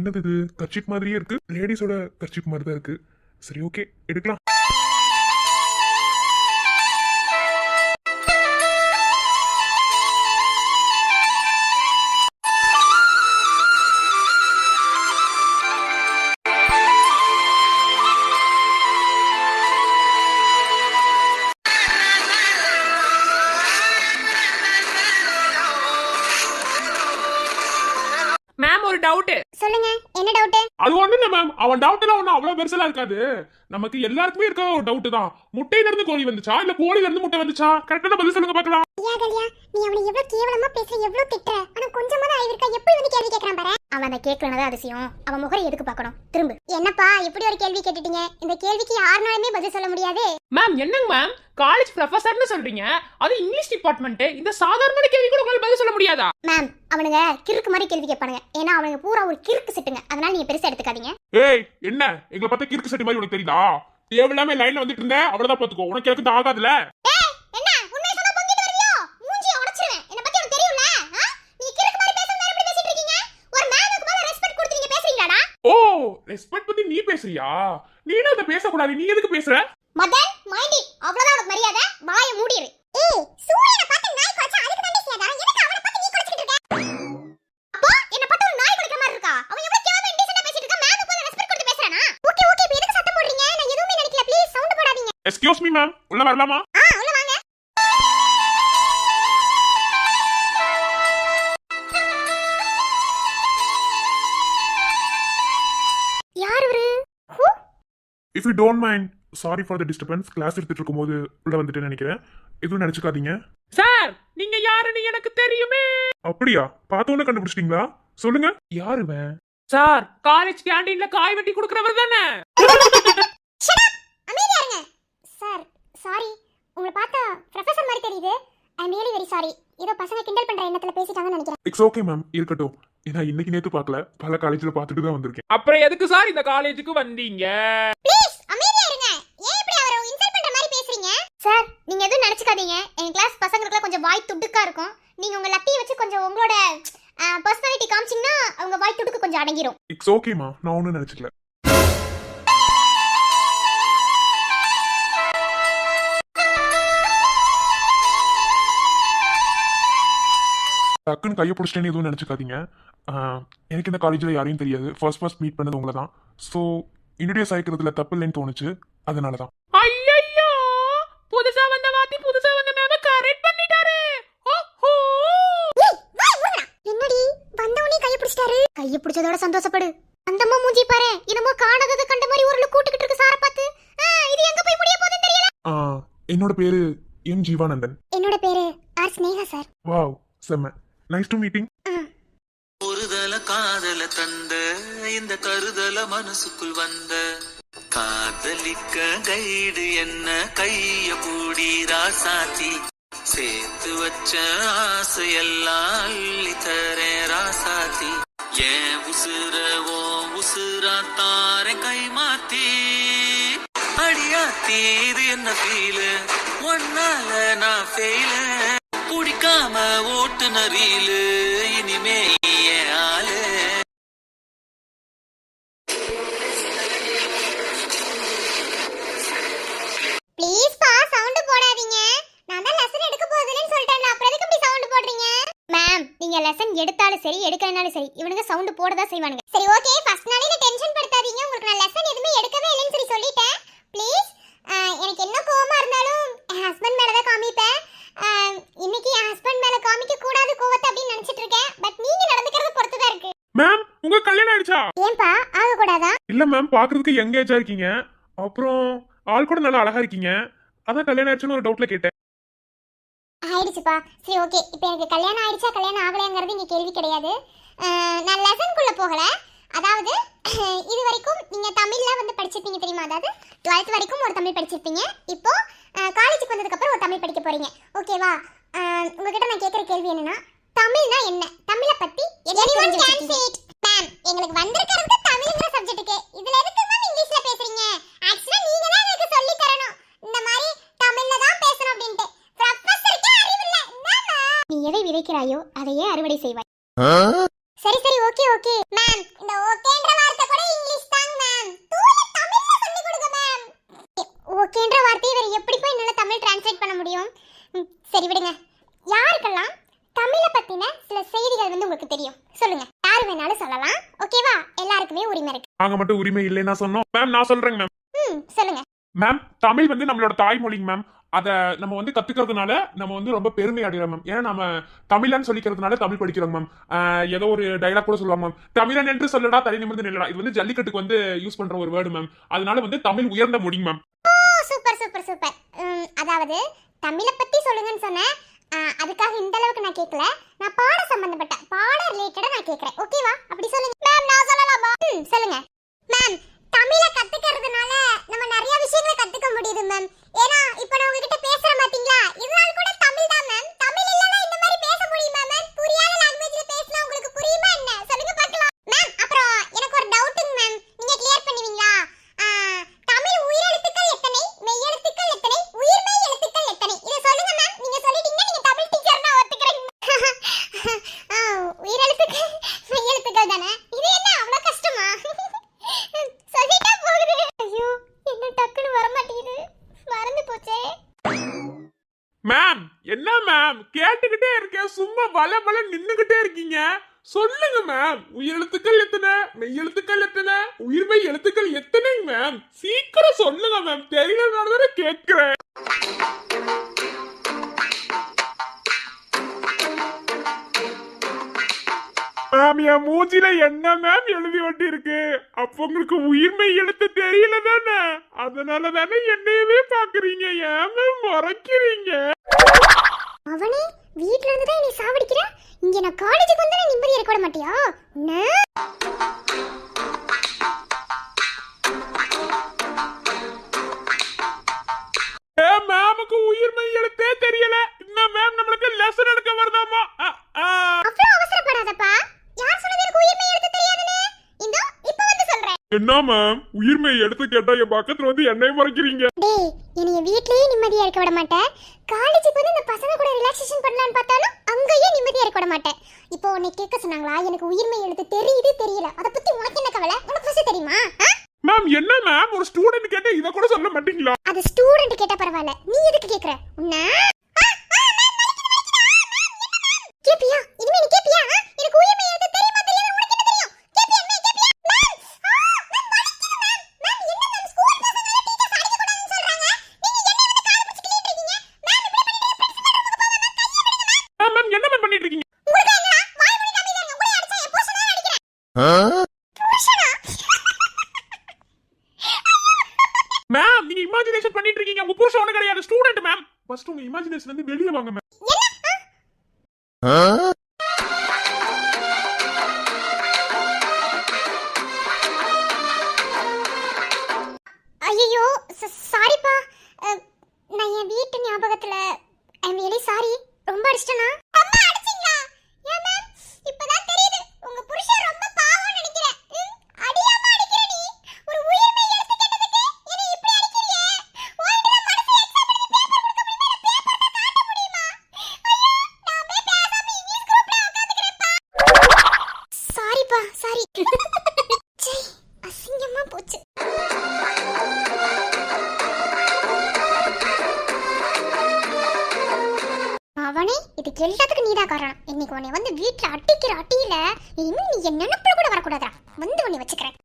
என்னது இது? கர்ச்சிப் மாதிரியே இருக்கு. லேடிஸோட கர்ச்சிப் மாதிரி தான் இருக்கு. சரி, ஓகே, எடுக்கலாம். மேம் ஒரு டவுட். சொல்லுங்க, என்ன டவுட்? அது ஒண்ணு இல்ல மேம், அவன் டவுட்லாம் ஒன்னும் அவ்வளவு பெருசெல்லாம் இருக்காது. நமக்கு எல்லாருக்குமே இருக்க ஒரு டவுட் தான். முட்டையில இருந்து கோழி வந்துச்சா இல்ல கோழில இருந்து முட்டை வந்துச்சா? கரெக்டான பதில் சொல்லுங்க பார்க்கலாம். ஐயா கலியா, நீ அவனை எவ்வளவு கேவலமா பேசுற, எவ்வளவு திட்டுற. ஆனா கொஞ்சமா தான் இருக்கா, எப்படி வந்து கேள்வி கேக்குறான் பாரு. அவன் அந்த கேக்குறனதா அதிசயம். அவன் முகரை எதுக்கு பார்க்கணும்? திரும்ப. என்னப்பா இப்படி ஒரு கேள்வி கேட்டிட்டீங்க? இந்த கேள்விக்கு யாருனாலுமே பதில் சொல்ல முடியாது. மேம் என்னங்க மேம், காலேஜ் ப்ரொஃபசர்னு சொல்றீங்க, அது இங்கிலீஷ் டிபார்ட்மெண்ட். இந்த சாதாரண கேள்வி கூட உங்களால பதில் சொல்ல முடியாதா? மேம், அவனுங்க கிறுக்கு மாதிரி கேள்வி கேட்பானுங்க. ஏன்னா அவனுங்க பூரா ஒரு கிறுக்கு செட்டுங்க. அதனால நீங்க பெருசா எடுத்துக்காதீங்க. ஏய், என்ன எங்களை பார்த்தா கிறுக்கு சட்டி மாதிரி உனக்கு தெரியுதா? தேவையில்லாம லைன்ல வந்துட்டு இருந்தேன், அவ்வளவுதான் பாத்துக்கோ. உனக்கு எனக்கு ஆகாதுல. ஏய், என்ன உண்மை சொன்னா பொங்கிட்டு வரலையோ? மூஞ்சி உடைச்சிருவேன். என்ன பத்தி உனக்கு தெரியும்ல? நீ கிறுக்கு மாதிரி பேசுற நேரம் எப்படி பேசிட்டு இருக்கீங்க? ஒரு மேனுக்கு மேல ரெஸ்பெக்ட் கொடுத்து நீங்க பேசுறீங்களாடா? ஓ, ரெஸ்பெக்ட் பத்தி நீ பேசுறியா? நீ அத பேசக்கூடாது. நீ எதுக்கு பேசுற? Madhan mind it. அவ்வளவுதான் உனக்கு மரியாதை. வாயை மூடிரு. ஏய், சூரியனை பார்த்து நாய் குறைச்சா அதுக்கு தான் பேசியடா. எதுக்கு அவனை பார்த்து நீ குறைச்சிட்டு இருக்க? அப்போ என்ன பார்த்து ஒரு நாய் குறைக்கிற மாதிரி இருக்கா? அவன் எவ்வளவு கேவலமா இன்டென்ஷனா பேசிட்டு இருக்கா. மேனுக்கு மேல ரெஸ்பெக்ட் கொடுத்து பேசுறானா? ஓகே ஓகே, இப்போ எதுக்கு சத்தம் போடுறீங்க? நான் எதுவுமே நினைக்கல. ப்ளீஸ் சவுண்ட் போடாதீங்க. எக்ஸ்கியூஸ் மீ மேம், உள்ள வரலாமா? உள்ள வாங்க. யார் இவரு? If you don't mind, sorry for the disturbance. Class எடுத்துட்டு இருக்கும்போது உள்ள வந்துட்டேன்னு நினைக்கிறேன். எதுவும் நினைச்சுக்காதீங்க. சார் நீங்க யாருன்னு எனக்கு தெரியுமே. அப்படியா? பார்த்தோன்னு கண்டுபிடிச்சிட்டீங்களா? சொல்லுங்க, யாரு இவன்? சார் காலேஜ் கேண்டீன்ல காய் வெட்டி குடுக்கறவர் தானே? அமைதியா இருங்க. சார் சாரி, உங்களை பார்த்தா ப்ரொஃபசர் மாதிரி தெரியுது. ஐ அம் ரியலி வெரி சாரி. ஏதோ பசங்க கிண்டல் பண்ற எண்ணத்துல பேசிட்டாங்கன்னு நினைக்கிறேன். இட்ஸ் ஓகே மேம், இருக்கட்டும். ஏன்னா இன்னைக்கு நேத்து பார்க்கல, பல காலேஜ்ல பார்த்துட்டு தான் வந்திருக்கேன். அப்புறம் எதுக்கு சார் இந்த காலேஜுக்கு வந்தீங்க? ப்ளீஸ் அமைதியா இருங்க. ஏன் இப்படி அவரை இன்சல்ட் பண்ற மாதிரி பேசுறீங்க? சார் நீங்க எதுவும் நினைச்சுக்காதீங்க. என் கிளாஸ் பசங்களுக்கு கொஞ்சம் வாய் துடுக்கா இருக்கும். நீங்க உங்க லட்டியை வச்சு கொஞ்சம் உங்களோட பர்சனாலிட்டி காமிச்சீங்கன்னா அவங்க வாய் துடுக்கு கொஞ்சம் அடங்கிரும். இட்ஸ் ஓகேமா, நான் ஒன்றும் நினைச்சுக்கல. டக்குன்னு கையை பிடிச்சிட்டேன்னு எதுவும் நினைச்சுக்காதீங்க. எனக்கு இந்த காலேஜில் யாரையும் தெரியாது. ஃபர்ஸ்ட் மீட் பண்ணது உங்களை தான். ஸோ இன்ட்ரடியூஸ் ஆகிக்கிறதுல தப்பு இல்லைன்னு தோணுச்சு, அதனால தான். ஐயோ, புதுசா வந்த வாத்தி புதுசா வந்த மேம கரெக்ட் பண்ணிட்டாரு. ஓஹோ, என்னடி வந்தவனே கையை பிடிச்சிட்டாரு? கையை பிடிச்சதோட சந்தோஷப்படு. அந்தம்மா மூஞ்சி பாரு, என்னமோ காணாதது கண்ட மாதிரி ஒரு கூட்டுக்கிட்டு இருக்கு சார பார்த்து. இது எங்க போய் முடிய போகுதுன்னு தெரியல. என்னோட பேரு எம் ஜீவானந்தன். என்னோட பேரு ஆர் ஸ்னேகா சார். வாவ், செம்ம. Nice to meeting. ஒருதல காதல தந்த இந்த கருதல மனசுக்குள் வந்த காதலிக்க கைடு என்ன கைய கூடி ராசாத்தி சேர்த்து வச்ச ஆசையெல்லாம் அள்ளி தரேன் ராசாத்தி ஏன் உசுர ஓ உசுரா தார கை மாத்தி அடியாத்தி இது என்ன ஃபீலு ஒன்னால நான் ஃபெயிலு குடிக்காம ஓட்டுநரீலு இனிமே ஏன் ஆளு. ப்ளீஸ் பா சவுண்ட் போடாதீங்க. நான் தான் லெசன் எடுக்க போறதுன்னு சொல்லிட்டேன். அப்புறம் எதுக்கு இப்படி சவுண்ட் போடுறீங்க? மேம், நீங்க லெசன் எடுத்தாலும் சரி எடுக்கலனாலும் சரி இவனுங்க சவுண்ட் போடதா செய்வானுங்க. சரி ஓகே, ஃபர்ஸ்ட் நாளே நீ டென்ஷன் படுத்தாதீங்க. உங்களுக்கு நான் லெசன் எதுமே எடுக்கவே இல்லைன்னு சொல்லி சொல்லிட்டேன். ப்ளீஸ், எனக்கு என்ன கோவமா இருந்தாலும் என் ஹஸ்பண்ட் மேல தான் காமிப்பேன். இன்னைக்கு என் ஹஸ்பண்ட் மேல காமிக்க கூடாது கோவத்தை அப்படின்னு நினைச்சிட்டு இருக்கேன். பட் நீங்க நடந்துக்கிறது பொறுத்து தான் இருக்கு. மேம், உங்க கல்யாணம் ஆயிடுச்சா? ஏன்பா ஆக கூடாதா? இல்ல மேம், பாக்குறதுக்கு யங் ஏஜா இருக்கீங்க. அப்புறம் ஆள் கூட நல்லா அழகா இருக்கீங்க. அதான் கல்யாணம் ஆயிடுச்சுன்னு ஒரு டவுட்ல கேட்டேன். ஆயிடுச்சுப்பா. சரி ஓகே, இப்போ எனக்கு கல்யாணம் ஆயிடுச்சா கல்யாணம் ஆகலைங்கிறது இங்கே கேள்வி கிடையாது. நான் லெசனுக்குள்ள போகல. அதாவது இது வரைக்கும் நீங்க தமிழ்ல வந்து படிச்சிருப்பீங்க தெரியுமா? அதாவது 12th வரைக்கும் ஒரு தமிழ் படிச்சிருப்பீங்க. இப்போ காலேஜுக்கு வந்ததுக்கு அப்புறம் ஒரு தமிழ் படிக்க போறீங்க. ஓகேவா? உங்ககிட்ட நான் கேட்குற கேள்வி என்னன்னா, தமிழ்னா என்ன? தமிழை பத்தி மேம், எங்களுக்கு வந்திருக்கிறது தமிழ்ங்கிற சப்ஜெக்ட்டுக்கு. இதுல எதுக்கு மேம் இங்கிலீஷ்ல பேசுறீங்க? ஆக்சுவலா நீங்க தான் எனக்கு சொல்லி தரணும் இந்த மாதிரி தமிழ்ல தான் பேசணும் அப்படினு. ப்ரொஃபசருக்கு அறிவு இல்ல. நீ எதை விதைக்கிறாயோ அதையே அறுவடை செய்வாய். சரி சரி, ஓகே ஓகே மேம். இந்த ஓகே தெரியும். சரி விடுங்க. யாருக்கெல்லாம் தமிழை பத்தின சில செய்திகள் வந்து உங்களுக்கு தெரியும் சொல்லுங்க. யார் வேணாலும் சொல்லலாம், ஓகேவா? எல்லாருக்குமே உரிமை இருக்கு. நாங்க மட்டும் உரிமை இல்லைன்னா சொன்னோம் மேம். நான் சொல்றேங்க மேம். சொல்லுங்க மேம், தமிழ் வந்து நம்மளோட தாய்மொழிங்க மேம். அதை நம்ம வந்து கத்துக்கிறதுனால நம்ம வந்து ரொம்ப பெருமை அடைகிறோம் மேம். ஏன்னா நம்ம தமிழன் சொல்லிக்கிறதுனால தமிழ் படிக்கிறோம் மேம். ஏதோ ஒரு டைலாக் கூட சொல்லுவாங்க மேம், தமிழன் என்று சொல்லடா தலை நிமிர்ந்து நில்லடா. இது வந்து ஜல்லிக்கட்டுக்கு வந்து யூஸ் பண்ற ஒரு வேர்டு மேம். அதனால வந்து தமிழ் உயர்ந்த மொழி மேம். Super super super. அதாவது தமிழை பத்தி சொல்லுங்கன்னு சொன்னேன். அதுக்காக இந்த அளவுக்கு நான் கேட்கல. நான் பாட சம்பந்தப்பட்ட பாட ரிலேட்டடா நான் கேட்கறேன், ஓகேவா? அப்படி சொல்லுங்க மேம். நான் சொல்லலாமா? சொல்லுங்க மேம். தமிழை கத்துக்கிறதுனால நம்ம நிறைய விஷயங்களை கத்துக்க முடியுது மேம். ஏன்னா இப்போ நான் உங்ககிட்ட பேசுறேன் பாத்தீங்களா, இதனால கூட தமிழ் தான் மேம். தமிழ் இல்லனா இந்த மாதிரி பேச முடியுமா மேம்? புரியாத லாங்குவேஜ்ல பேசினா உங்களுக்கு புரியுமா என்ன? சொல்லுங்க பார்க்கலாம் மேம். அப்புறம் எனக்கு ஒரு டவுட்டுங்க மேம், நீங்க கிளியர் பண்ணுவீங்களா? தமிழ் உயிரெழுத்துக்கள் எத்தனை, மெய் எழுத்துக்கள் எத்தனை, உயிர்மெய் எழுத்துக்கள் எத்தனை? இத சொல்லுங்க மேம். நீங்க சொல்லிட்டீங்கன்னா நீங்க தமிழ் டீச்சர் நான் ஒத்துக்கிறேன். உயிரெழுத்துக்கள் மெய் எழுத்துக்கள் தானே? இது என்ன அவ்வளவு கஷ்டமா? சொல்லிட்டா போகுது. ஐயோ, என்ன டக்குன்னு வர மாட்டேங்குது, மறந்து போச்சே. மேம் என்ன மேம் கேட்டுக்கிட்டே இருக்கேன், சும்மா வல வல நின்னுகிட்டே இருக்கீங்க. சொல்லுங்க மேம், உயிரெழுத்துக்கள் எத்தனை, மெய் எழுத்துக்கள் எத்தனை, உயிர்மெய் எழுத்துக்கள் எத்தனை மேம்? சீக்கிரம் சொல்லுங்க மேம், தெரியலனால தானே கேட்கிறேன். மேம் என் மூஞ்சில என்ன மேம் எழுதி ஒட்டி இருக்கு? அப்ப உங்களுக்கு உயிர்மெய் எழுத்து தெரியல தானே? அதனால தானே என்னையவே பாக்குறீங்க. ஏன் மேம் மறைக்கிறீங்க? அவனே வீட்ல இருந்து தான் நீ சாவடிக்கிற. இங்க நான் காலேஜுக்கு வந்தா நிம்மதியா இருக்க விட மாட்டியா? மேமுக்கு உயிர்மெய் எழுத்தே தெரியல. இன்னும் மேம் நம்மளுக்கு லெசன் எடுக்க வருதாமா? அவ்வளவு அவசரப்படாதப்பா. யார் சொன்னது எனக்கு உயிர்மெய் எழுத்து தெரியாதுன்னு? இந்தோ இப்ப வந்து சொல்றேன். என்ன மேம் உயிர்மெய் எடுத்து கேட்டா என் பக்கத்துல வந்து என்னைய மறைக்கிறீங்க? டேய், என்னைய வீட்லயே நிம்மதியா இருக்க விட மாட்டேன். காலேஜுக்கு வந்து இந்த பசங்க கூட ரிலாக்ஸேஷன் பண்ணலாம்னு பார்த்தாலும் அங்கேயே நிம்மதியா இருக்க விட மாட்டேன். இப்போ உன்னை கேட்க சொன்னாங்களா, எனக்கு உயிர்மெய் எழுத்து தெரியுது தெரியல, அதை பத்தி உனக்கு என்ன கவலை? உனக்கு ஃபர்ஸ்ட் தெரியுமா? மேம் என்ன மேம் ஒரு ஸ்டூடெண்ட் கேட்ட இத கூட சொல்ல மாட்டீங்களா? அது ஸ்டூடெண்ட் கேட்டா பரவாயில்ல, நீ எதுக்கு கேக்குற? உன்ன கேப்பியா? இனிமே நீ கேப்பியா? எனக்கு உயிர்மெய் எழுத்து தெரியுமா தெரியாது உனக்கு என்ன தெரியும்? கேப்பியா? என்ன கேப்பியா? மேம் மேம் வலிக்குது மேம். மேம் என்ன மேம் ஸ்கூல் பசங்க டீச்சர்ஸ் அடிக்க கூடாதுன்னு சொல்றாங்க. நீங்க என்ன வந்து கால பிடிச்சு கிளிட்டு இருக்கீங்க? மேம் இப்படி பண்ணிட்டு பிரின்சிபல் ரூமுக்கு போங்க மேம். கைய விடுங்க மேம். மேம் என்ன மேம் பண்ணிட்டு இருக்கீங்க? உங்களுக்கு என்ன வாய் மூடி அமைதியா இருங்க. உங்களை அடிச்சா என் புருஷனை தான் அடிக்கிறேன். புருஷனா? மேம் நீங்க இமேஜினேஷன் பண்ணிட்டு இருக்கீங்க. உங்க புருஷன் ஒண்ணு கிடையாது, ஸ்டூடெண்ட் மேம். ஃபர்ஸ்ட் உங்க இமேஜினேஷன்ல இருந்து வெளிய வாங்க மேம். ஐயோ சாரிப்பா. நான் என் வீட்டு ஞாபகத்துல ஐம் ரியலி சாரி. ரொம்ப அடிச்சிட்டனா? அம்மா அடிச்சீங்களா? ஏன் மேம் இப்பதான் தெரியுது உங்க புருஷன் ரொம்ப பாவம்னு நினைக்கிறேன். அடியாம அடிக்கிற நீ ஒரு உயிர்மெய் எழுத்து கேட்டதுக்கு என்ன இப்படி அடிக்கிறியே? ஓய்டுற மனசுல எக்ஸாம் எழுதி பேப்பர் கொடுக்க முடியுமா? பேப்பர்ல காட்ட முடியுமா? ஐயோ நான் போய் பேசாம இங்கிலீஷ் குரூப்ல உட்கார்ந்துக்கிறேன்ப்பா. சாரிப்பா சாரி. சே அசிங்கமா போச்சு. அவனே இதுக்கு எல்லாத்துக்கும் நீதான் காரணம். இன்னைக்கு உன்னை வந்து வீட்டுல அட்டிக்கிற அட்டியில இனிமே நீ என் நினைப்புல கூட வரக்கூடாதா. வந்து உன்னை வச்சுக்கிறேன்.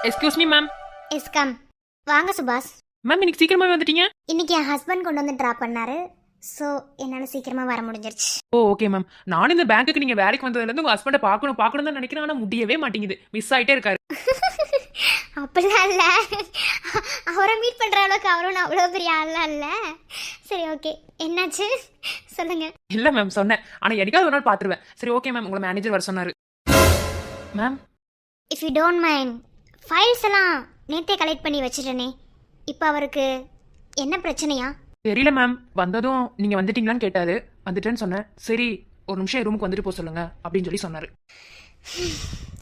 Excuse me ma'am. Yes come. வாங்க சுபாஷ். மேம் இன்னைக்கு சீக்கிரமாவே வந்துட்டீங்க. இன்னைக்கு என் ஹஸ்பண்ட் கொண்டு வந்து டிராப் பண்ணாரு. ஸோ என்னால சீக்கிரமா வர முடிஞ்சிருச்சு. ஓ ஓகே மேம். நானும் இந்த பேங்க்குக்கு நீங்க வேலைக்கு வந்ததுலேருந்து உங்க ஹஸ்பண்டை பார்க்கணும் தான் நினைக்கிறேன். ஆனால் முடியவே மாட்டேங்குது, மிஸ் ஆயிட்டே இருக்காரு. அப்படிலாம் இல்ல, அவரை மீட் பண்ற அளவுக்கு அவரும் அவ்வளோ பெரிய ஆள்லாம் இல்ல. சரி ஓகே, என்னாச்சு சொல்லுங்க. இல்லை மேம் சொன்னேன், ஆனால் என்னைக்காவது ஒரு நாள் பார்த்துருவேன். சரி ஓகே மேம், உங்களை மேனேஜர் வர சொன்னார் ma'am. If you don't mind, files எல்லாம் நேத்தே கலெக்ட் பண்ணி வச்சிட்டேனே. இப்போ அவருக்கு என்ன பிரச்சனையா? தெரியல மேம். வந்ததும் நீங்க வந்துட்டீங்களான்னு கேட்டாரு. வந்துட்டேன்னு சொன்னேன். சரி ஒரு நிமிஷம் ரூமுக்கு வந்துட்டு போக சொல்லுங்க அப்படின்னு சொல்லி சொன்னாரு.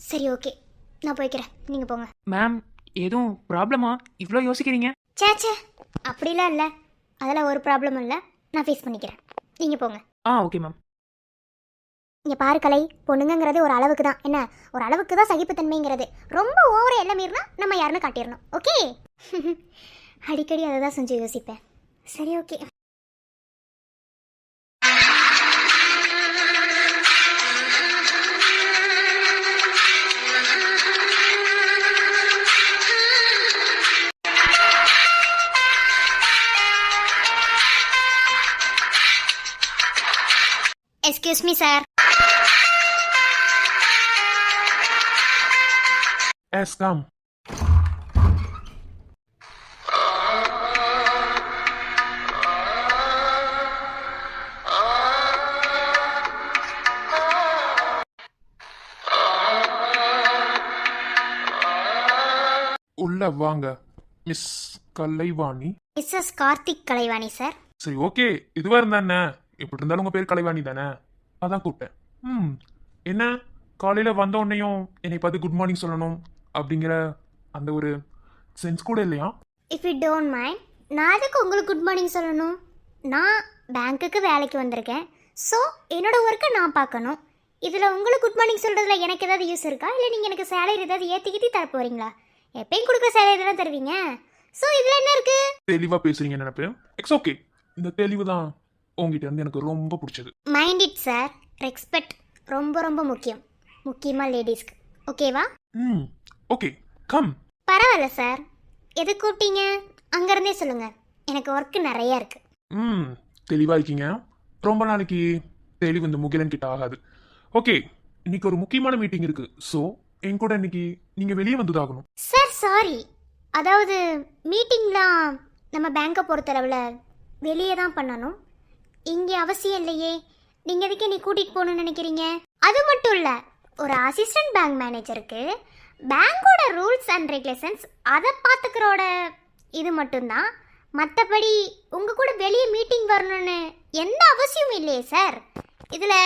சரி ஓகே, நான் போய்க்கிறேன், நீங்க போங்க. மேம் எதுவும் ப்ராப்ளமா இவ்வளோ யோசிக்கிறீங்க? சேச்சே அப்படிலாம் இல்லை, அதெல்லாம் ஒரு ப்ராப்ளமும் இல்லை, நான் ஃபேஸ் பண்ணிக்கிறேன், நீங்க போங்க. ஆ ஓகே மேம். இங்கே பாரு கலை, பொண்ணுங்கிறது ஒரு அளவுக்கு தான், என்ன ஒரு அளவுக்கு தான் சகிப்புத்தன்மைங்கிறது. ரொம்ப ஓவர எல்லாம் மீறினா நம்ம யாருன்னு காட்டிடணும். ஓகே. அடிக்கடி அதை தான் செஞ்சு யோசிப்பேன். சரி, okay. Excuse me sir. Yes come. உள்ள வாங்க miss Kalaivani. Mrs Karthik Kalaivani sir. சரி, ஓகே. இதுவா இருந்தா என்ன, எப்படி இருந்தாலும் உங்க பேர் கலைவாணி தானே, அதான் கூப்பிட்டேன். என்ன காலையில வந்த உடனேயும் என்னை பார்த்து குட் மார்னிங் சொல்லணும் அப்படிங்கிற அந்த ஒரு சென்ஸ் கூட இல்லையா? இஃப் யூ டோன்ட் மைண்ட், நான் அதுக்கு உங்களுக்கு குட் மார்னிங் சொல்லணும்? நான் பேங்க்குக்கு வேலைக்கு வந்திருக்கேன். ஸோ என்னோட ஒர்க்கை நான் பார்க்கணும். இதில் உங்களுக்கு குட் மார்னிங் சொல்கிறதுல எனக்கு ஏதாவது யூஸ் இருக்கா? இல்லை நீங்கள் எனக்கு சேலரி ஏதாவது ஏற்றிக்கிட்டு தர போகிறீங்களா? எப்பயும் கொடுக்குற சேலரி தான் தருவீங்க. ஸோ இதில் என்ன இருக்குது? தெளிவா பேசுறீங்க நினைப்பு. It's okay. இந்த தெளிவு தான் உங்ககிட்ட இருந்து எனக்கு ரொம்ப பிடிச்சது. Mind it sir. ரெஸ்பெக்ட் ரொம்ப ரொம்ப முக்கியம், முக்கியமாக லேடிஸ்க்கு. ஓகேவா? Okay, come. பரவாயில்ல சார். எது கூப்பிட்டீங்க? அங்கேருந்தே சொல்லுங்கள், எனக்கு ஒர்க்கு நிறையா இருக்குது. தெளிவா இருக்கீங்க. ரொம்ப நாளைக்கு தெளிவு இந்த முகிலன் கிட்ட ஆகாது. ஓகே, இன்னைக்கு ஒரு முக்கியமான மீட்டிங் இருக்கு. ஸோ என் கூட இன்னைக்கு நீங்க வெளியே வந்ததாகணும். சார் சாரி, அதாவது மீட்டிங்லாம் நம்ம பேங்கை பொறுத்தளவில் வெளியே தான் பண்ணணும். இங்கே அவசியம் இல்லையே. நீங்கள் எதுக்கு நீ கூட்டிகிட்டு போகணும்னு நினைக்கிறீங்க? அது மட்டும் இல்லை, ஒரு அசிஸ்டன்ட் பேங்க் மேனேஜருக்கு பேங்கோட ரூல்ஸ் அண்ட் ரெகுலேஷன்ஸ் அதை பார்த்துக்கிறோட இது மட்டும்தான். மற்றபடி உங்கள் கூட வெளியே மீட்டிங் வரணும்னு எந்த அவசியமும் இல்லையே சார். இதில்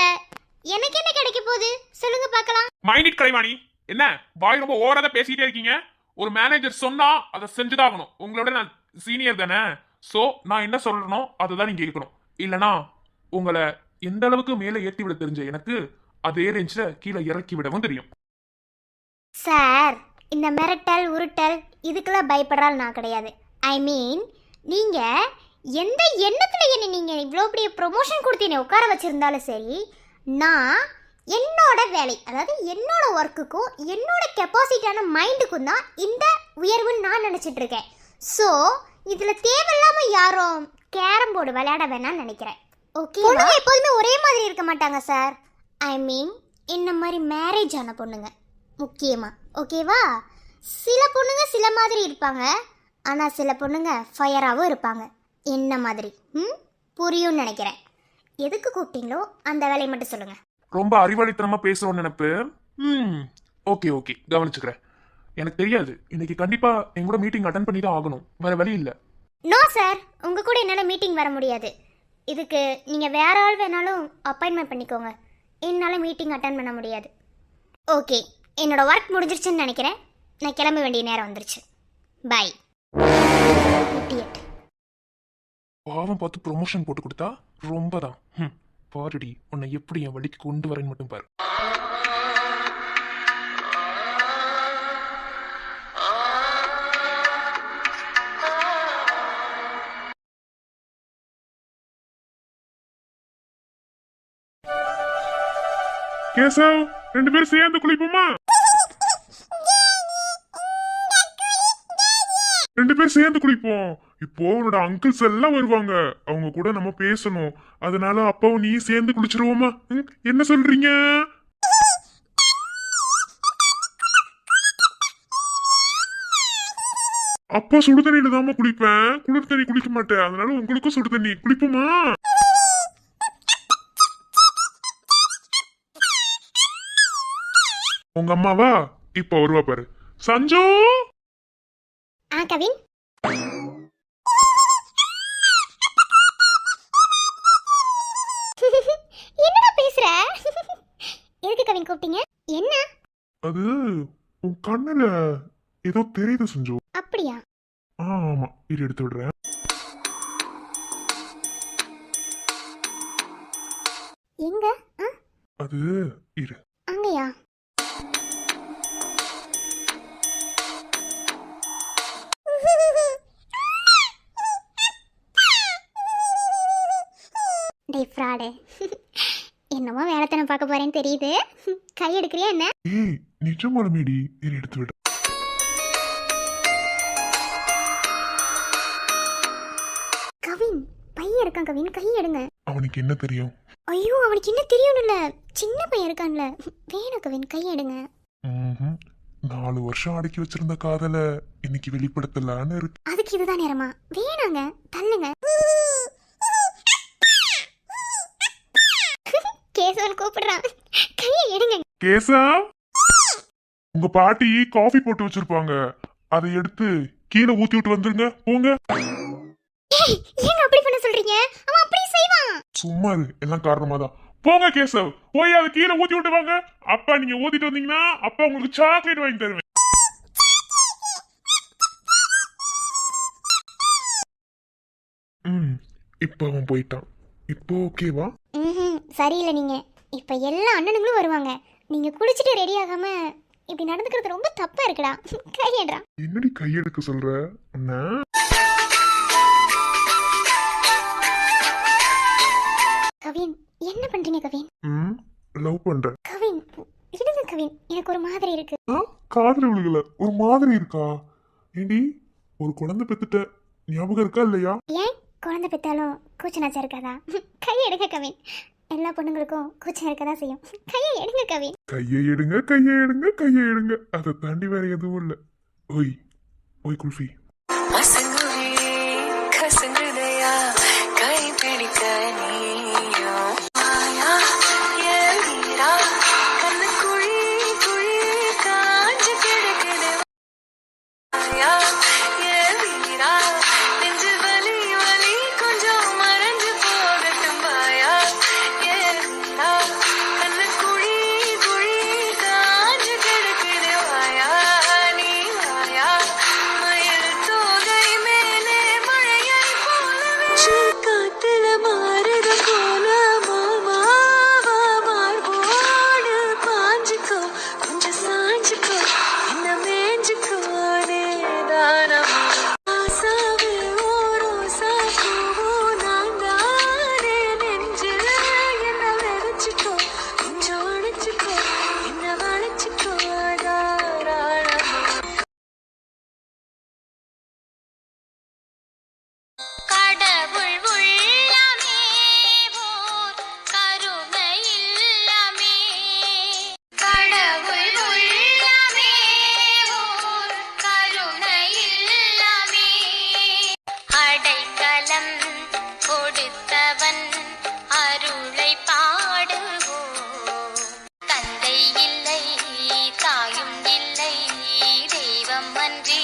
எனக்கு என்ன கிடைக்க போகுது சொல்லுங்க பார்க்கலாம். Mind it Kalaivani. என்ன வாய் ரொம்ப ஓவரா தான் பேசிட்டே இருக்கீங்க? ஒரு மேனேஜர் சொன்னா அதை செஞ்சுதாகணும். உங்களோட நான் சீனியர் தானே. ஸோ நான் என்ன சொல்றனோ அதை தான் நீங்க கேட்கணும். இல்லைனா உங்களை எந்த அளவுக்கு மேலே ஏற்றி விட தெரிஞ்ச எனக்கு அதே ரேஞ்சில் கீழே இறக்கி விடவும் தெரியும். சார், இந்த மிரட்டல் உருட்டல் இதுக்கெல்லாம் பயப்படுறாள் நான் கிடையாது. ஐ மீன், நீங்கள் எந்த எண்ணத்தில் என்ன நீங்கள் இவ்வளோ பெரிய ப்ரொமோஷன் கொடுத்து என்னை உட்கார வச்சுருந்தாலும் சரி, நான் என்னோட வேலை, அதாவது என்னோட ஒர்க்குக்கும் என்னோட கெப்பாசிட்டியான மைண்டுக்கும் தான் இந்த உயர்வுன்னு நான் நினச்சிட்டு இருக்கேன். ஸோ இதில் தேவையில்லாமல் யாரும் கேரம் போர்டு விளையாட வேணாம்னு நினைக்கிறேன். ஓகே, பொண்ணுங்க எப்போதுமே ஒரே மாதிரி இருக்க மாட்டாங்க சார். ஐ மீன், என்ன மாதிரி மேரேஜ் ஆன பொண்ணுங்க முக்கியமாக. ஓகேவா? சில பொண்ணுங்க சில மாதிரி இருப்பாங்க, ஆனால் சில பொண்ணுங்க ஃபயராகவும் இருப்பாங்க என்ன மாதிரி. புரியும்னு நினைக்கிறேன். எதுக்கு கூப்பிட்டீங்களோ அந்த வேலையை மட்டும் சொல்லுங்கள். ரொம்ப அறிவாளித்தனமா பேசுறோம் நினைப்பு. ஓகே ஓகே, கவனிச்சுக்கிறேன். எனக்கு தெரியாது, இன்னைக்கு கண்டிப்பா எங்களோட மீட்டிங் அட்டன் பண்ணி தான் ஆகணும். வேற வழி இல்லை. நோ சார், உங்கள் கூட என்னால் மீட்டிங் வர முடியாது. இதுக்கு நீங்கள் வேற ஆள் வேணாலும் அப்பாயின்மெண்ட் பண்ணிக்கோங்க. என்னால் மீட்டிங் அட்டன் பண்ண முடியாது. ஓகே, என்னோட ஒர்க் முடிஞ்சிருச்சுன்னு நினைக்கிறேன். நான் கிளம்ப வேண்டிய நேரம் வந்துருச்சு. பை. பாவம் பார்த்து ப்ரொமோஷன் போட்டு கொடுத்தா ரொம்ப தான். பாருடி, உன்னை எப்படி என் வழிக்கு கொண்டு வரேன்னு மட்டும் பாரு. கேசவ், ரெண்டு பேரும் சேர்ந்து குளிப்போமா? ரெண்டு பேரும் சேர்ந்து குளிப்போம். இப்போ உன்னோட அங்கிள்ஸ் எல்லாம் வருவாங்க, அவங்க கூட நம்ம பேசணும். அதனால அப்பாவும் நீ சேர்ந்து குளிச்சிருவோமா? என்ன சொல்றீங்க? அப்பா சுடு தண்ணியில தாமா குளிப்பேன், குளிர் தண்ணி குளிக்க மாட்டேன். அதனால உங்களுக்கும் சுடு தண்ணி குளிப்போமா? உங்க அம்மாவா இப்ப வருவா பாரு. சஞ்சு. கவின், என்னடா பேசுற? எதுக்கு கவின் கூப்பிட்டீங்க? என்ன? அது உன் கண்ணுல ஏதோ தெரியுது சஞ்சு. அப்படியா? ஆமா, இரு எடுத்து விடுறேன். எங்க? அது இரு. அங்கயா? டேய் ஃப்ராடு, என்னமோ வேலைத்தனம் பார்க்க போறேன்னு தெரியுது. கை எடுக்கிறியா என்ன? ஏய் நிஜமாலுமேடி, இரு எடுத்து விடு. கவின் பையன் இருக்கான். கவின் கை எடுங்க. அவனுக்கு என்ன தெரியும்? ஐயோ அவனுக்கு என்ன தெரியும்ல, சின்ன பையன் இருக்கான்ல. வேணும் கவின் கை எடுங்க. 4 வருஷம் அடக்கி வச்சிருந்த காதல இன்னைக்கு வெளிப்படுத்தலான்னு இருக்கு. அதுக்கு இதுதான் நேரமா? வேணாங்க, தள்ளுங்க. கேசவன் கூப்பிடுறான், கையை எடுங்க. கேசவ், உங்க பாட்டி காஃபி போட்டு வச்சிருப்பாங்க, அதை எடுத்து கீழே ஊத்தி விட்டு வந்துருங்க போங்க. ஏங்க அப்படி பண்ண சொல்றீங்க? அவன் அப்படி செய்வான். சும்மா இரு, எல்லாம் காரணமாதான். போங்க கேசவ், போய் அதை கீழே ஊத்தி விட்டு வாங்க. அப்பா நீங்க ஊத்திட்டு வந்தீங்கன்னா அப்பா உங்களுக்கு சாக்லேட் வாங்கி தருவேன். இப்போ அவன் போயிட்டான். இப்போ ஓகேவா? சரியில்லை. நீங்க இப்ப எல்லா அண்ணனுங்களும் வருவாங்க. நீங்க குடிச்சிட்டு ரெடி ஆகாம இப்படி நடந்துக்கிறது ரொம்ப தப்பா இருக்குடா. கையேடுறா. என்னடி கையெடுக்க சொல்ற? அண்ணா கவின் என்ன பண்றீங்க கவின்? லவ் பண்ற. கவின் விடுங்க கவின், எனக்கு ஒரு மாதிரி இருக்கு. காதல் விழுகல, ஒரு மாதிரி இருக்கா? ஏண்டி ஒரு குழந்தை பெத்துட்ட, ஞாபகம் இருக்கா இல்லையா? ஏன் குழந்தை பெத்தாலும் கூச்சனாச்சா இருக்காதா? கையை எடுங்க கவின், எல்லா பொண்ணுங்களுக்கும் கூச்சம் இருக்கதான் செய்யும். கையை எடுங்க கவின். கையை எடுங்க, கையை எடுங்க, கையை எடுங்க. அதை தாண்டி வேற எதுவும் இல்ல. ஓய் ஓய் குல்ஃபி. கை பிடிக்க நீயும் மாயா என் வீரா கண்ணு குழி குழி காஞ்சு கிடக்குது மாயா என் வீரா நெஞ்சு வலி வலி கொஞ்சம் மறைஞ்சு போகட்டும் மாயா என் வீரா கண்ணு குழி குழி காஞ்சு கிடக்குது மாயா நீ மாயா மயில் தோகை மேலே மழையை போலவே காத்துல மாறுது போல மாமாவா மார்போடு பாஞ்சுக்கோ கொஞ்சம் சாஞ்சுக்கோ என்ன மேஞ்சுக்கோ நேதானமா ஆசாவே ஓரோசா பூவோ நான் தானே நெஞ்சில என்ன வெறிச்சுக்கோ கொஞ்சம் அணைச்சுக்கோ என்ன வளைச்சுக்கோ தாராளமா கடவுள் உள்ளமே ஓர் கருணை இல்லமே கடவுள் உள்ளமே ஓர் கருணை இல்லமே அடைக்கலம் கொடுத்தவன் அருளை பாடுவோம் தந்தை இல்லை தாயும் இல்லை தெய்வம் அன்றி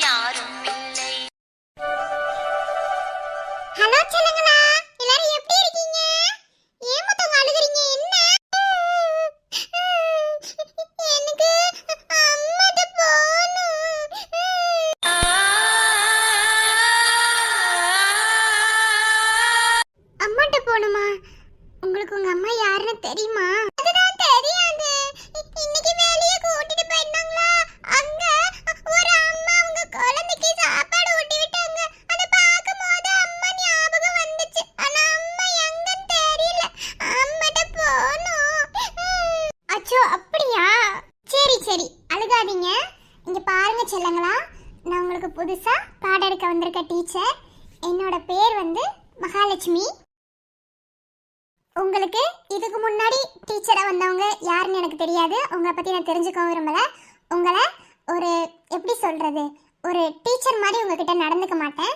யாரும் இல்லை. ஹலோ சொல்லுங்களா, எல்லாரும் எப்படி இருக்கீங்க? ஏன் மொத்தம் அழுகுறீங்க? என்ன? எனக்கு அம்மாட்ட போகணும். அம்மாட்ட போகணுமா? உங்களுக்கு உங்க அம்மா யாருன்னு தெரியுமா? அதுதான் தெரியாது. இன்னைக்கு வெளியே கூட்டிட்டு போயிருந்தாங்களா, அங்க ஒரு அம்மா அவங்க குழந்தைக்கு சாப்பாடு ஊட்டி விட்டாங்க. அதை பார்க்கும்போது அம்மா ஞாபகம் வந்துச்சு. ஆனா அம்மா எங்கன்னு தெரியல. அம்மாட்ட போகணும். அச்சோ அப்படியா? சரி சரி அழுகாதீங்க. இங்க பாருங்க செல்லங்களா, நான் உங்களுக்கு புதுசா பாடம் எடுக்க வந்திருக்க டீச்சர். என்னோட பேர் வந்து மகாலட்சுமி. உங்களுக்கு இதுக்கு முன்னாடி டீச்சரா வந்தவங்க யாருன்னு எனக்கு தெரியாது. உங்களை பத்தி நான் தெரிஞ்சுக்கவும் விரும்பல. உங்களை ஒரு எப்படி சொல்றது, ஒரு டீச்சர் மாதிரி உங்ககிட்ட நடந்துக்க மாட்டேன்.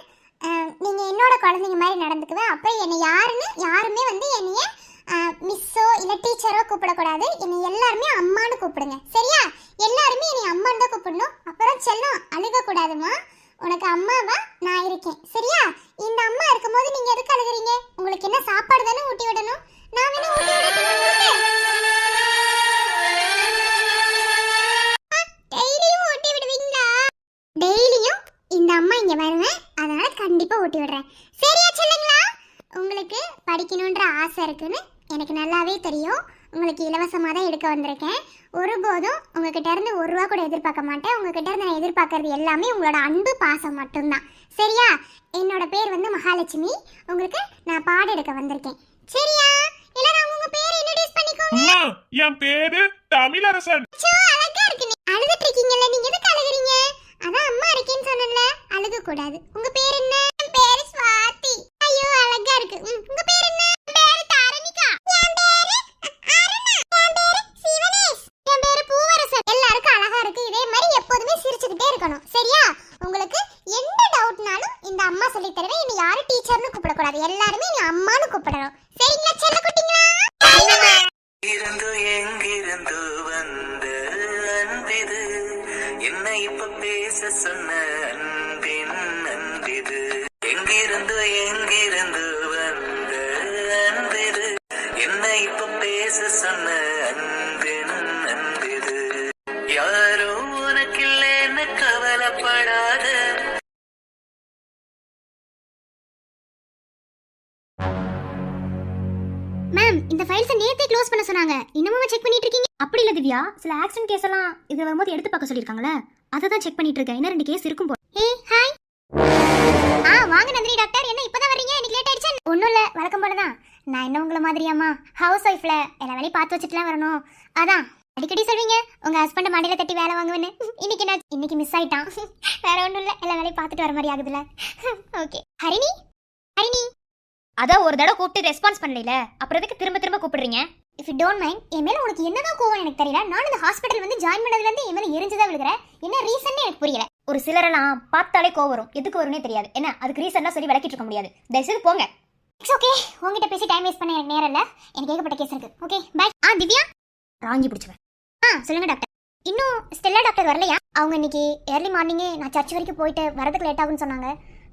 நீங்க என்னோட குழந்தைங்க மாதிரி நடந்துக்குவேன். அப்புறம் என்னை யாருன்னு யாருமே வந்து என்னைய மிஸ்ஸோ இல்ல டீச்சரோ கூப்பிடக்கூடாது. என்னை எல்லாருமே அம்மான்னு கூப்பிடுங்க, சரியா? எல்லாருமே என்னை அம்மான்னு தான் கூப்பிடணும். அப்புறம் செல்லம் அழுக கூடாதுமா. உனக்கு அம்மாவா நான் இருக்கேன், சரியா? இந்த அம்மா இருக்கும்போது நீங்க எதுக்கு அழுகுறீங்க? உங்களுக்கு என்ன சாப்பாடு தானே ஊட்டி விடணும். நான் வேணா ஊட்டி விடட்டுமா உங்களுக்கு? டெய்லியும் ஊட்டி விடுவீங்களா? டெய்லியும் இந்த அம்மா இங்க வருவேன், அதனால கண்டிப்பா ஊட்டி விடுறேன், சரியா சொல்லுங்களா? உங்களுக்கு படிக்கணும்ன்ற ஆசை இருக்குன்னு எனக்கு நல்லாவே தெரியும். உங்களுக்கு இலவசமாக தான் எடுக்க வந்திருக்கேன். ஒருபோதும் உங்ககிட்ட இருந்து 1 ரூபா கூட எதிர்பார்க்க மாட்டேன். உங்ககிட்ட இருந்து நான் எதிர்பார்க்கறது எல்லாமே உங்களோட அன்பு பாசம் மட்டும்தான். சரியா? என்னோட பேர் வந்து மகாலட்சுமி. உங்களுக்கு நான் பாடம் எடுக்க வந்திருக்கேன். சரியா? இல்ல நான் உங்க பேரை இன்ட்ரோ듀ஸ் பண்ணிக்கோங்க. அம்மா, என் பேரு தமிழரசன். அச்சோ, அழகா இருக்கு. அழுதுட்டு இருக்கீங்கல்ல, நீங்க எதுக்கு அழுகுறீங்க? அதான் அம்மா இருக்கேன்னு சொன்னேன்ல, அழுக கூடாது. உங்க பேர் என்ன? என் பேரு ஸ்வாதி. ஐயோ, அழகா இருக்கு. உங்க பேர் என்ன? என் பேரு தாரணிகா. என் பேரு அருணா. என் பேரு சிவனேஷ். என் பேரு பூவரசன். எல்லாருக்கும் அழகா இருக்கு. இதே மாதிரி எப்போதுமே சிரிச்சுக்கிட்டே இருக்கணும். சரியா? உங்களுக்கு எந்த டவுட்னாலும் இந்த அம்மா சொல்லி தருவேன். இனி யாரும் டீச்சர்னு கூப்பிடக்கூடாது. எல்லாருமே நீ அம்மான்னு கூப்பிடணும். சரிங்களா செல்ல குட்டிங்களா? இருந்து எங்கிருந்து வந்த அன்பிது, என்னை இப்ப பேச சொன்ன அன்பின் அன்பிது. எங்கிருந்து வந்த அன்பிது, என்னை இப்ப பேச சொன்ன அன்பின் அன்பிது. யாரோ உனக்கில்லைன்னு கவலைப்படாத. மேம், இந்த ஃபைல்ஸை நேத்தே க்ளோஸ் பண்ண சொன்னாங்க. இன்னமும் செக் பண்ணிட்டு இருக்கீங்க? அப்படி இல்ல திவ்யா, சில ஆக்சிடென்ட் கேஸ் எல்லாம் இது வரும்போது எடுத்து பார்க்க சொல்லிருக்காங்களே, அதை தான் செக் பண்ணிட்டு இருக்கேன். இன்னும் 2 கேஸ் இருக்கும் போல. Hey hi. வாங்க நந்தினி டாக்டர். என்ன இப்பதான் வர்றீங்க? எனக்கு லேட் ஆயிடுச்சு. ஒண்ணும் இல்ல, வழக்கம் போல தான். நான் என்ன உங்களை மாதிரியாமா ஹவுஸ் ஒய்ஃப்ல எல்லா வேலையும் பார்த்து வச்சுட்டுலாம் வரணும். அதான் அடிக்கடி சொல்வீங்க உங்க ஹஸ்பண்ட் மண்டையில தட்டி வேலை வாங்குவேன்னு. இன்னைக்கு மிஸ் ஆயிட்டான். வேற ஒண்ணும் இல்ல, எல்லா வேலையும் பார்த்துட்டு வர மாதிரி ஆகுதுல. ஓகே. ஹரிணி ஹரிணி, அதான் ஒரு தடவை கூப்பிட்டு ரெஸ்பான்ஸ் பண்ணல, அப்புறம் எதுக்கு திரும்ப திரும்ப கூப்பிடுறீங்க? இஃப் யூ டோன்ட் மைண்ட், என் மேல உனக்கு என்னதான் கோவம் எனக்கு தெரியல. நான் இந்த ஹாஸ்பிட்டல் வந்து ஜாயின் பண்ணதுல இருந்து என் மேல எரிஞ்சுதான் விழுகிறேன். என்ன ரீசன் எனக்கு புரியல. ஒரு சிலரெல்லாம் பார்த்தாலே கோவம் வரும், எதுக்கு வரும்னே தெரியாது. என்ன அதுக்கு ரீசன்லாம் சொல்லி விளக்கிட்டு இருக்க முடியாது. தயவுசெய்து போங்க. It's okay. உங்ககிட்ட பேசி டைம் வேஸ்ட் பண்ண எனக்கு நேரம் இல்ல. எனக்கு ஏகப்பட்ட கேஸ் இருக்கு. Okay bye. திவ்யா ராங்கி பிடிச்சவன். சொல்லுங்க டாக்டர். இன்னும் ஸ்டெல்லா டாக்டர் வரலையா? அவங்க இன்னைக்கு ஏர்லி மார்னிங்கே நான் சர்ச் வரைக்கும் போயிட்டு வரதுக்கு லேட் ஆகும்னு சொன்னாங்க.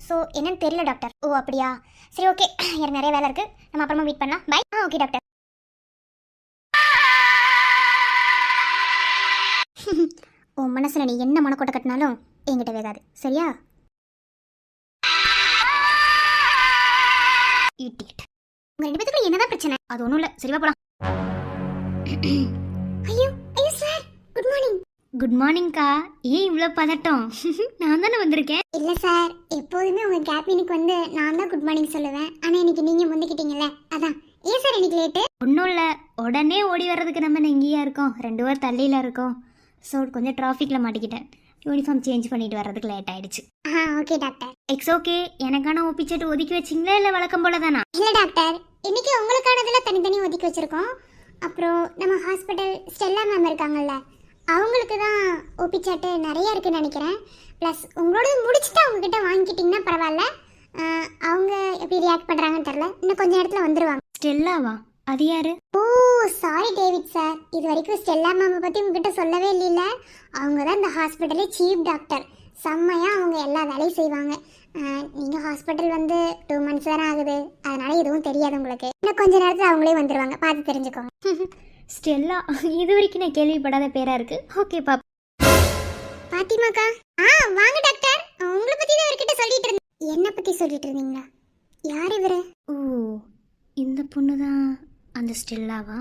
ஸோ என்னன்னு தெரியல டாக்டர். ஓ அப்படியா, சரி ஓகே. எனக்கு நிறைய வேலை இருக்கு, நம்ம அப்புறமா மீட் பண்ணலாம். பை. Okay doctor. உன் மனசுல நீ என்ன மனக்கோட்டை கட்டினாலும் என்கிட்ட வேகாது. சரியா? ஈட்டிட். உங்க 2 பேத்துக்குள்ள என்னதான் பிரச்சனை? அது ஒன்றும் இல்லை, சரிவா போலாம். ஐயோ ஐயோ சார், குட் மார்னிங். குட் மார்னிங்க்கா. ஏன் இவ்வளோ பதட்டம்? நான் தானே வந்திருக்கேன். இல்ல சார், எப்போதுமே உங்க கேபினுக்கு வந்து நான் தான் குட் மார்னிங் சொல்லுவேன். ஆனா இன்னைக்கு நீங்க முந்திக்கிட்டீங்கல்ல, அதான். ஏன் சார் இன்னைக்கு லேட்டு? ஒன்றும் இல்லை, உடனே ஓடி வர்றதுக்கு நம்ம எங்கேயா இருக்கோம், 2 வாரம் தள்ளியில் இருக்கோம். ஸோ கொஞ்சம் டிராஃபிக்கில் மாட்டிக்கிட்டேன். யூனிஃபார்ம் சேஞ்ச் பண்ணிட்டு வர்றதுக்கு லேட் ஆயிடுச்சு. Okay doctor. It's okay. எனக்கான ஒப்பிச்சட்டு ஒதுக்கி வச்சிங்களா இல்லை வழக்கம் போல தானா? இல்ல டாக்டர், இன்னைக்கு உங்களுக்கானதெல்லாம் தனித்தனி ஒதுக்கி வச்சிருக்கோம். அப்புறம் நம்ம ஹாஸ்பிட்டல் ஸ்டெல்லா மேம் இருக்காங்கல்ல, அவங்களுக்கு தான் ஓபி சாட்டு நிறைய இருக்குன்னு நினைக்கிறேன். ப்ளஸ் உங்களோட முடிச்சுட்டு அவங்க கிட்ட வாங்கிக்கிட்டீங்கன்னா பரவாயில்ல. அவங்க எப்படி ரியாக்ட் பண்றாங்கன்னு தெரியல. இன்னும் கொஞ்ச நேரத்துல வந்துருவாங்க. ஸ்டெல்லாவா? அது யாரு? ஓ சாரி டேவிட் சார், இது வரைக்கும் ஸ்டெல்லா மேம் பத்தி உங்ககிட்ட சொல்லவே இல்லைல்ல. அவங்க தான் இந்த ஹாஸ்பிட்டலே சீஃப் டாக்டர். செம்மையா அவங்க எல்லா வேலையும் செய்வாங்க. நீங்க ஹாஸ்பிட்டல் வந்து 2 months தானே ஆகுது, அதனால எதுவும் தெரியாது உங்களுக்கு. இன்னும் கொஞ்ச நேரத்துல அவங்களே வந்துருவாங்க, பார்த்து தெரிஞ்சுக்கோங்க. ஸ்டெல்லா, இது வரைக்கும் நான் கேள்விப்படாத பேரா இருக்கு. ஓகே பாப்பா. பாத்திமாக்கா. வாங்க டாக்டர். உங்களை பத்தி தான் இவர்கிட்ட சொல்லிட்டு இருந்தேன். என்ன பத்தி சொல்லிட்டு இருந்தீங்களா? யார் இவரு? ஓ, இந்த பொண்ணு தான் அந்த ஸ்டெல்லாவா?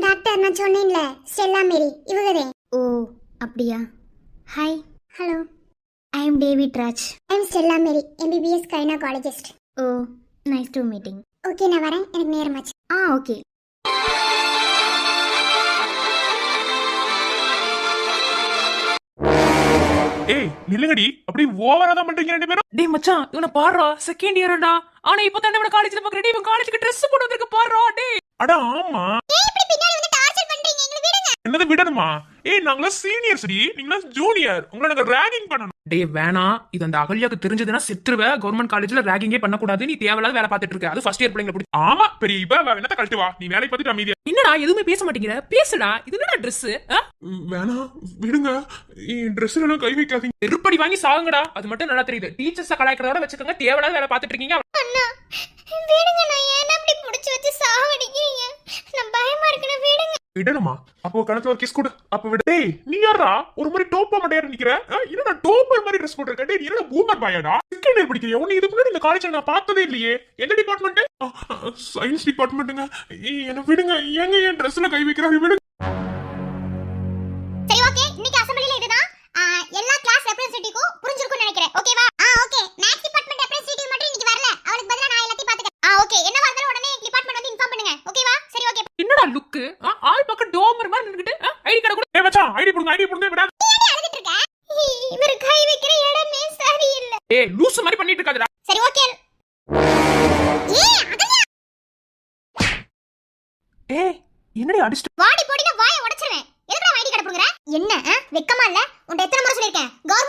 டாக்டர், நான் சொன்னேன்ல ஸ்டெல்லா மேரி, இவங்கதே. ஓ அப்படியா. Hi. Hello. I am David Raj. I am Stella Mary, MBBS gynaecologist. Oh nice to meeting. Okay, நான் வரேன், எனக்கு நேரமாச்சு. ஓகே. ஏய் நில்லுங்கடி, அப்படி ஓவரா தான் பண்றீங்க 2 பேரும். டேய் மச்சான், இவனை பாடுறா, செகண்ட் இயர்டா. ஆனா இப்போ தானே இவனை காலேஜ்ல பாக்குறேன். இவன் காலேஜுக்கு ட்ரெஸ் போட்டு வந்திருக்க பாடுறா. டேய் அட ஆமா, என்னது விடணுமா? ஏய் நாங்களா சீனியர்ஸ் டி, நீங்களா ஜூனியர். உங்களை நாங்க ராகிங் பண்ணணும். டேய் வேணாம், இது அந்த அகல்யாக்கு தெரிஞ்சதுன்னா செத்துருவ. கவர்மெண்ட் காலேஜ்ல ராகிங்கே பண்ணக்கூடாது. நீ தேவையில்லாத வேலை பார்த்துட்டு இருக்க. அது ஃபர்ஸ்ட் இயர் பிள்ளைங்களை பிடிச்சி. ஆமா பெரிய இப்ப என்னத்த கழட்டு வா, நீ வேலையை பார்த்துட்டு அமைதியா. என்னடா எதுவுமே பேச மாட்டேங்கிற? பேசுடா. இது என்னடா ட்ரெஸ்? வேணாம் விடுங்க, ட்ரெஸ்ல எல்லாம் கை வைக்காதீங்க. திருப்படி வாங்கி சாகுங்கடா. அது மட்டும் நல்லா தெரியுது. டீச்சர்ஸ கலாய்க்கிறதோட வச்சுக்கோங்க. தேவையில்லாத வேலை பார்த்துட்டு இருக்கீங்க. அண்ணா விடுங்க, நான் ஏன் அப்படி புடிச்சு வச்சு சாவடிக்கிறீங்க? நான் பயமா இருக்குன்னு விடுங்க. விடணுமா? அப்போ கணத்துல ஒரு கிஸ் கொடு. அப்ப விடு. டேய் நீ யாரா ஒரு மாதிரி டோப்பா மட்டையா நிக்கிற? என்னடா டோப்பர் மாதிரி ட்ரெஸ் போட்டுருக்க? டேய் நீ என்ன பூமர் பாயாடா? செகண்ட் இயர் படிக்கிறியா? உன்னை இதுக்கு முன்னாடி இந்த காலேஜ்ல நான் பார்த்ததே இல்லையே. எந்த டிபார்ட்மெண்ட்? சயின்ஸ் டிபார்ட்மெண்ட்டுங்க. என்ன விடுங்க. ஏங்க என் ட்ரெஸ்ல கை வைக்கிறாரு? விடுங்க. சரி ஓகே, இன்னைக்கு அசெம்பிளில இதுதான் எல்லா கிளாஸ் ரெப்ரசன்டேட்டிவ்க்கும் புரிஞ்சிருக்கும்னு நினைக்கிறேன். ஓகேவா? ஓகே. மேத்ஸ் டிபார்ட்மெண்ட் ரெப்ரசன்டேட்டிவ் மட்டும் இன்னைக்கு வரல. அவளுக்கு பதிலா நான் எல்லாத்தையும் பாத்துக்கிறேன். ஓகே. என்ன வரதல உடனே டிபார்ட்மெண்ட் வந்து இன்ஃபார்ம் பண்ணுங்க. ஓகேவா? சரி ஓகே. என்னடா லுக்கு? ஆள் பக்கம் டோமர் மாதிரி நின்னுக்கிட்டு ஐடி கார்டு கூட. ஏய் மச்சான் ஐடி போடுங்க விடாத. நீ அழுதுட்டு இருக்க? இவர் கை வைக்கிற இடமே சரியில்லை. ஏய் லூஸ் மாதிரி பண்ணிட்டு இருக்காதடா. சரி ஓகே. அகல்யா ஏய் என்னடி அடிச்சிட்டு வாடி போடினா வாயை உடைச்சிருவேன். எதுக்குடா ஐடி கார்டு புடுங்கற? என்ன வெக்கமா இல்ல? உன்ட எத்தனை முறை சொல்லிருக்கேன்? கவர்மெண்ட்